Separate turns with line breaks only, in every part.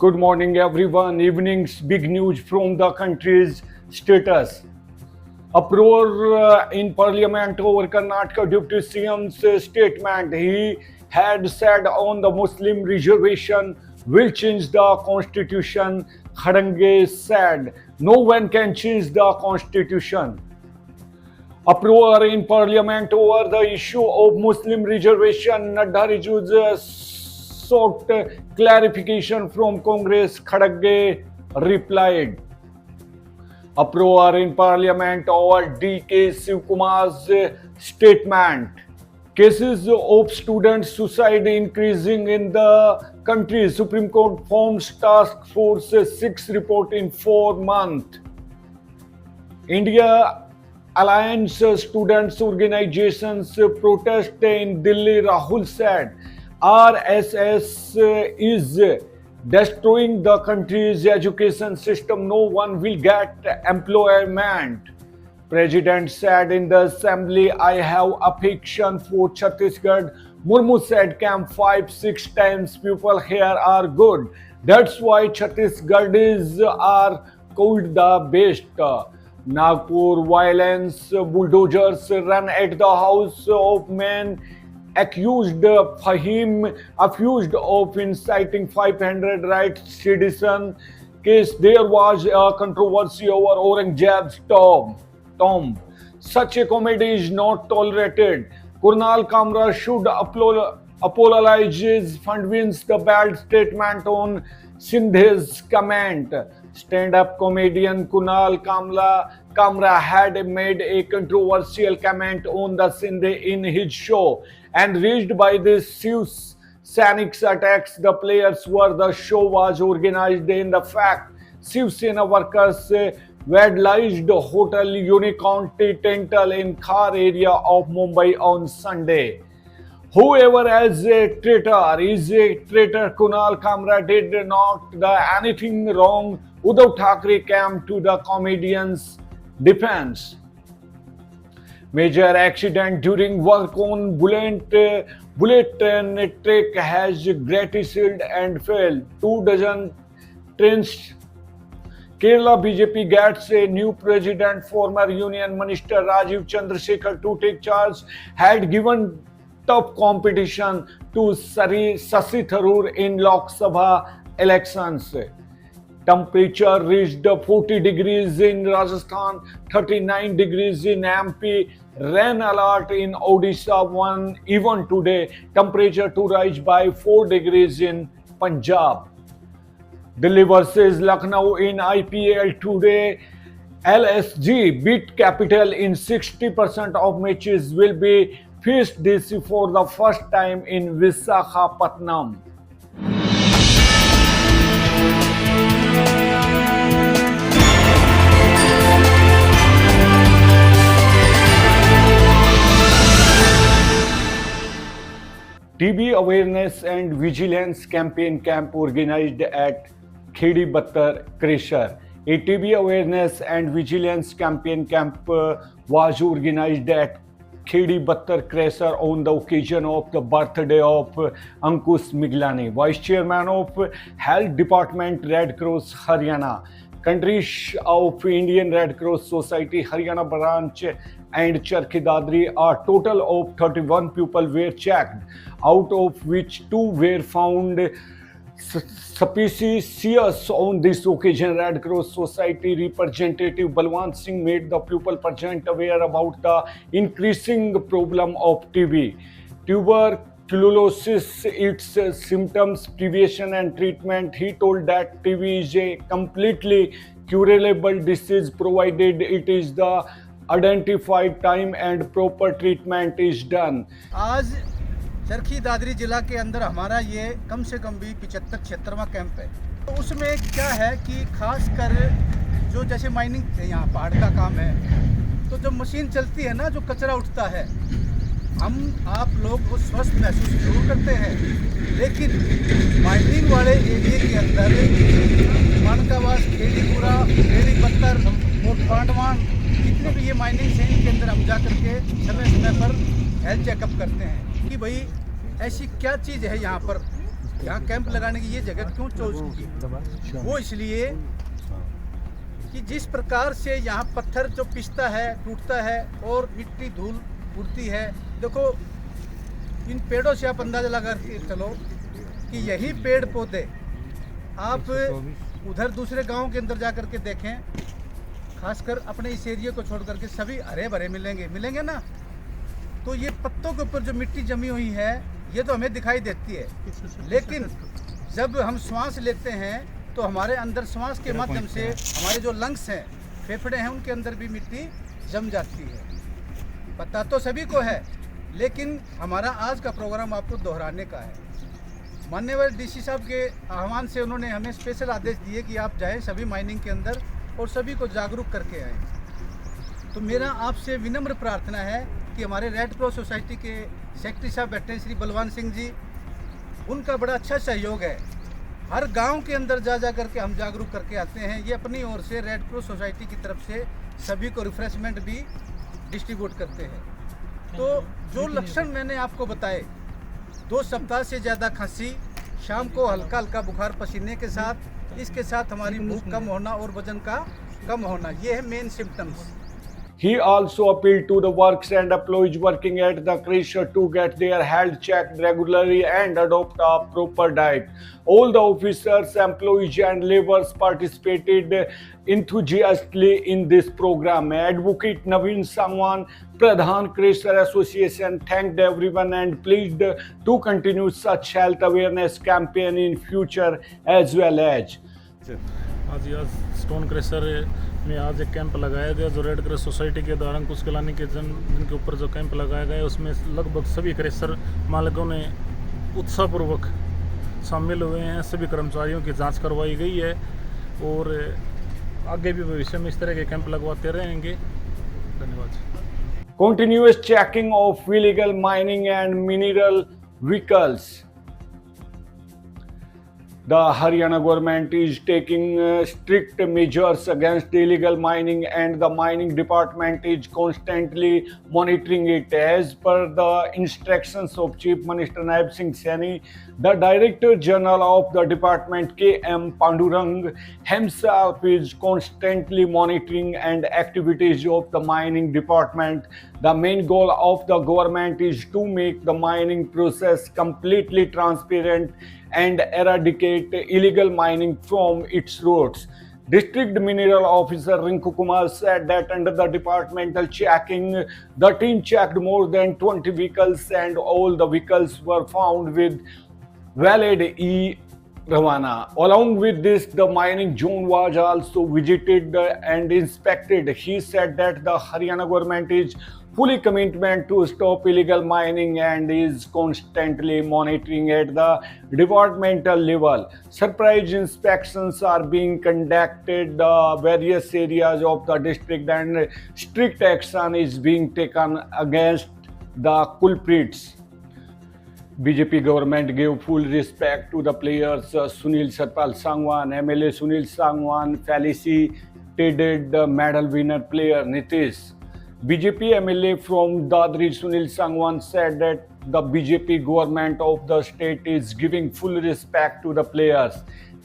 Good morning, everyone. Evening's big news from the country's status. Uproar in Parliament over Karnataka Deputy CM's statement. He had said on the Muslim reservation will change the constitution. Khadange said no one can change the constitution. Uproar in Parliament over the issue of Muslim reservation. Nadda sought clarification from Congress. Khadange replied. Uproar in Parliament over DK Shivkumar's statement. Cases of student suicide increasing in the country. Supreme Court forms task force 6 report in 4 months. India Alliance Students Organizations protest in Delhi. Rahul said RSS is destroying the country's education system. No one will get employment. President said in the assembly, I have affection for Chhattisgarh. Murmu said camp 5-6 times people here are good. That's why Chhattisgarhis are called the best. Nagpur violence, bulldozers run at the house of man accused Fahim of inciting 500 rights citizen case. There was a controversy over Aurangzeb's tomb. Such a comedy is not tolerated. Kunal Kamra should apologize Fandwin's the bad statement on Sindhe's comment. Stand-up comedian Kunal Kamra had made a controversial comment on the Sindhe in his show, and reached by this Shiv Sainik's attacks. The players were the show was organized in the fact Shiv Sena workers vandalized Hotel Unicontinental in Khar area of Mumbai on Sunday. Whoever is a traitor is a traitor. Kunal Kamra did not do anything wrong. Uddhav Thackeray came to the comedian's defense. Major accident during work on bullet track has gratitude and failed. 24 trains. Kerala BJP gets a new president. Former Union Minister Rajiv Chandrasekhar to take charge had given tough competition to Shashi Tharoor in Lok Sabha elections. Temperature reached 40 degrees in Rajasthan, 39 degrees in MP. Rain alert in Odisha won even today. Temperature to rise by 4 degrees in Punjab. Delhi versus Lucknow in IPL today. LSG beat Capital in 60% of matches. Will be faced DC for the first time in Visakhapatnam. TB awareness and vigilance campaign camp organized at Khedi Battar Cresher. A TB awareness and vigilance campaign camp was organized at Khedi Battar Cresher on the occasion of the birthday of Ankush Miglani, Vice Chairman of Health Department, Red Cross Haryana. Countries of Indian Red Cross Society Haryana branch and Charkhi Dadri, a total of 31 people were checked, out of which 2 were found suspicious. On this occasion, Red Cross Society representative Balwant Singh made the people present aware about the increasing problem of TB, tuberculosis, its symptoms, prevention and treatment. He told that TB is a completely curable disease provided it is the identified time and proper treatment is done.
आज चरखी दादरी जिला के अंदर हमारा ये कम से कम भी 75-76वां camp है। तो उसमें क्या है कि खास कर जो जैसे माइनिंग यहाँ पहाड़ का काम है, तो जब मशीन चलती है ना, जो कचरा उठता है, हम आप लोग वो स्वस्थ महसूस जरूर करते हैं, लेकिन माइनिंग वाले एरिया के अंदर मानकावास, खेड़ीपुरा, खेड़ी बत्तर, पांडवान, जितने भी ये माइनिंग से इनके अंदर हम जा करके समय समय पर हेल्थ चेकअप करते हैं कि भाई ऐसी क्या चीज़ है यहाँ पर यहाँ कैंप लगाने की ये जगह क्यों चूज की, वो इसलिए कि जिस प्रकार से यहाँ पत्थर जो पिसता है, टूटता है और मिट्टी धूल उड़ती है। देखो इन पेड़ों से आप अंदाजा लगा के चलो कि यही पेड़ पौधे आप उधर दूसरे गांव के अंदर जा कर के देखें, खासकर अपने इस एरिया को छोड़ करके सभी हरे भरे मिलेंगे ना। तो ये पत्तों के ऊपर जो मिट्टी जमी हुई है ये तो हमें दिखाई देती है, लेकिन जब हम श्वास लेते हैं तो हमारे अंदर श्वास के माध्यम से हमारे जो लंग्स हैं, फेफड़े हैं, उनके अंदर भी मिट्टी जम जाती है। पता तो सभी को है, लेकिन हमारा आज का प्रोग्राम आपको दोहराने का है। माननीय डीसी साहब के आह्वान से उन्होंने हमें स्पेशल आदेश दिए कि आप जाएं सभी माइनिंग के अंदर और सभी को जागरूक करके आएँ। तो मेरा आपसे विनम्र प्रार्थना है कि हमारे रेड क्रॉस सोसाइटी के सेक्रेटरी साहब बैठे श्री बलवान सिंह जी, उनका बड़ा अच्छा सहयोग है। हर गांव के अंदर जा करके हम जागरूक करके आते हैं। ये अपनी ओर से रेड क्रॉस सोसाइटी की तरफ से सभी को रिफ्रेशमेंट भी डिस्ट्रीब्यूट करते हैं। तो जो लक्षण मैंने आपको बताए, 2 सप्ताह से ज़्यादा खांसी, शाम को हल्का हल्का बुखार पसीने के साथ, इसके साथ हमारी भूख कम होना और वजन का कम होना, ये है main symptoms.
He also appealed to the workers and employees working at the crusher to get their health checked regularly and adopt a proper diet. All the officers, employees and laborers participated enthusiastically in this program. Advocate Naveen Sangwan, Pradhan Crusher Association, thanked everyone and pleaded to continue such health awareness campaign in future as well as.
आज stone crusher में आज एक camp लगाया गया जो red cross society के द्वारा अंकुश कलानी के जिनके ऊपर जो कैंप लगाया गया, उसमें लगभग सभी क्रेशर मालिकों ने उत्साहपूर्वक शामिल हुए हैं। सभी कर्मचारियों की जांच करवाई गई है और आगे भी भविष्य में इस तरह के कैंप लगवाते रहेंगे। धन्यवाद।
Continuous checking of illegal mining and mineral vehicles. The Haryana government is taking strict measures against illegal mining and the mining department is constantly monitoring it. As per the instructions of Chief Minister Naib Singh Saini, the Director General of the department K.M. Pandurang himself is constantly monitoring and activities of the mining department. The main goal of the government is to make the mining process completely transparent and eradicate illegal mining from its routes. District Mineral Officer Rinku Kumar said that under the departmental checking, the team checked more than 20 vehicles and all the vehicles were found with valid E-Ravana. Along with this, the mining zone was also visited and inspected. He said that the Haryana government is fully commitment to stop illegal mining and is constantly monitoring at the departmental level. Surprise inspections are being conducted various areas of the district and strict action is being taken against the culprits. BJP government gave full respect to the players Sunil Sarpal Sangwan. MLA Sunil Sangwan felicitated the medal winner player Nitish. BJP MLA from Dadri Sunil Sangwan said that the BJP government of the state is giving full respect to the players.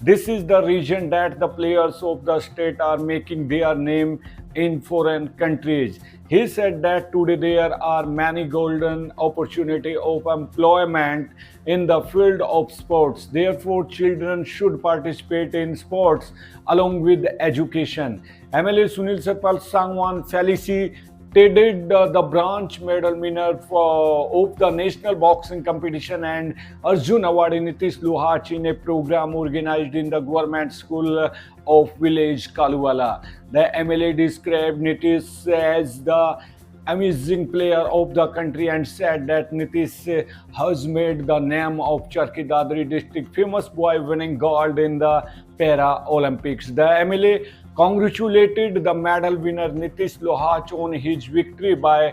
This is the reason that the players of the state are making their name in foreign countries. He said that today there are many golden opportunities of employment in the field of sports. Therefore, children should participate in sports along with education. MLA Sunil Sarpal Sangwan felicitated the bronze medal winner of the national boxing competition and Arjun awardee Nitish Lohach in a program organized in the government school of village Kaluwala. The MLA described Nitish as the amazing player of the country and said that Nitish has made the name of Charki Dadri district famous by winning gold in the Para Olympics. The MLA congratulated the medal winner Nitish Lohach on his victory by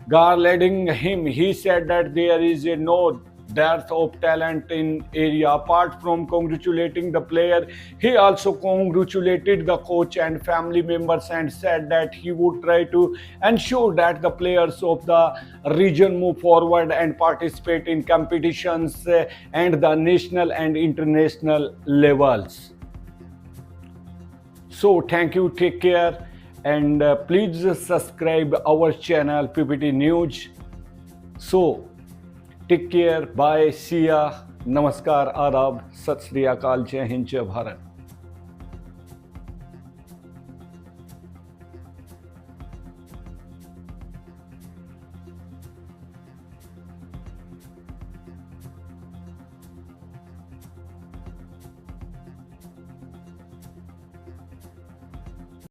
garlanding him. He said that there is no dearth of talent in area. Apart from congratulating the player, he also congratulated the coach and family members and said that he would try to ensure that the players of the region move forward and participate in competitions and the national and international levels. So thank you, take care, and please subscribe our channel PPT News. So take care, bye, सिया, नमस्कार, आदाब, सत श्री अकाल, जय हिंद, जय भारत।